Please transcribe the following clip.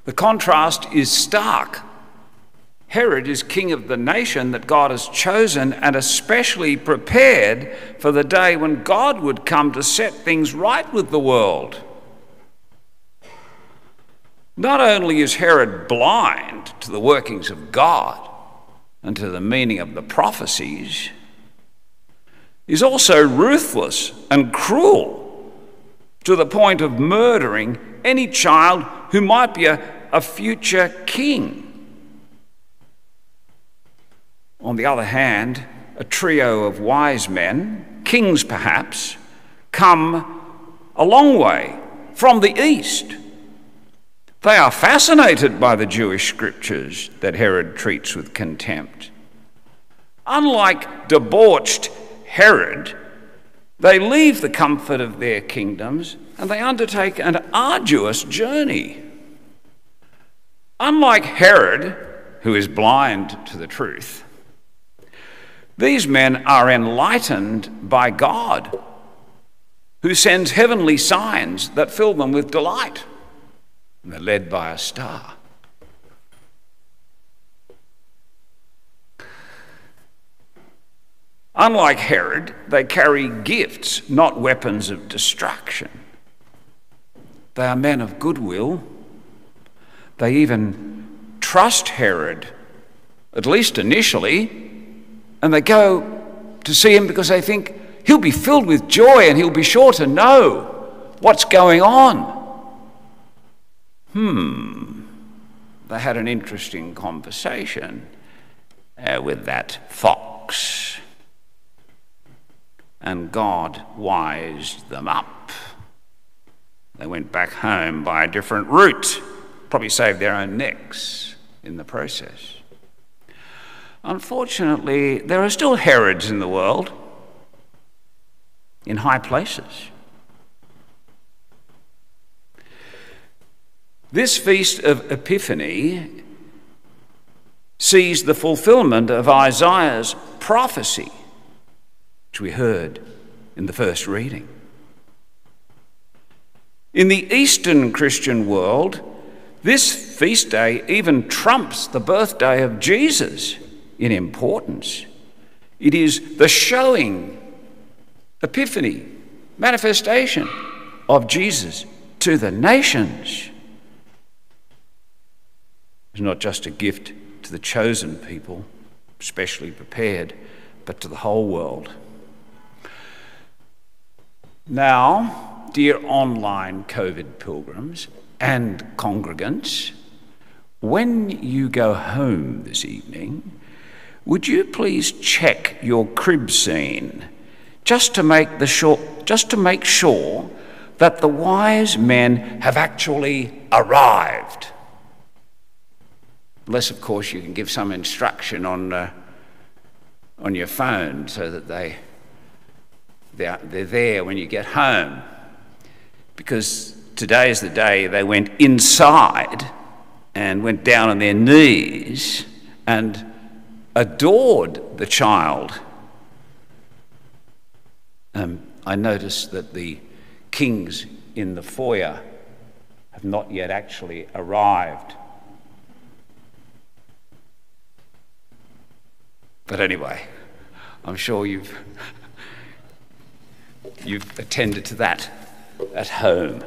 The contrast is stark. Herod is king of the nation that God has chosen and especially prepared for the day when God would come to set things right with the world. Not only is Herod blind to the workings of God and to the meaning of the prophecies, he's also ruthless and cruel to the point of murdering any child who might be a future king. On the other hand, a trio of wise men, kings perhaps, come a long way from the east. They are fascinated by the Jewish scriptures that Herod treats with contempt. Unlike debauched Herod, they leave the comfort of their kingdoms and they undertake an arduous journey. Unlike Herod, who is blind to the truth, these men are enlightened by God, who sends heavenly signs that fill them with delight. And they're led by a star. Unlike Herod, they carry gifts, not weapons of destruction. They are men of goodwill. They even trust Herod, at least initially, and they go to see him because they think he'll be filled with joy and he'll be sure to know what's going on. They had an interesting conversation with that fox, and God wised them up. They went back home by a different route, probably saved their own necks in the process. Unfortunately, there are still Herods in the world, in high places. This feast of Epiphany sees the fulfillment of Isaiah's prophecy, which we heard in the first reading. In the Eastern Christian world, this feast day even trumps the birthday of Jesus in importance. It is the showing, epiphany, manifestation of Jesus to the nations. It's not just a gift to the chosen people, specially prepared, but to the whole world. Now, dear online COVID pilgrims and congregants, when you go home this evening, would you please check your crib scene just to make sure that the wise men have actually arrived? Unless, of course, you can give some instruction on your phone so that they're there when you get home. Because today is the day they went inside and went down on their knees and adored the child. I noticed that the kings in the foyer have not yet actually arrived. But anyway, I'm sure you've attended to that at home.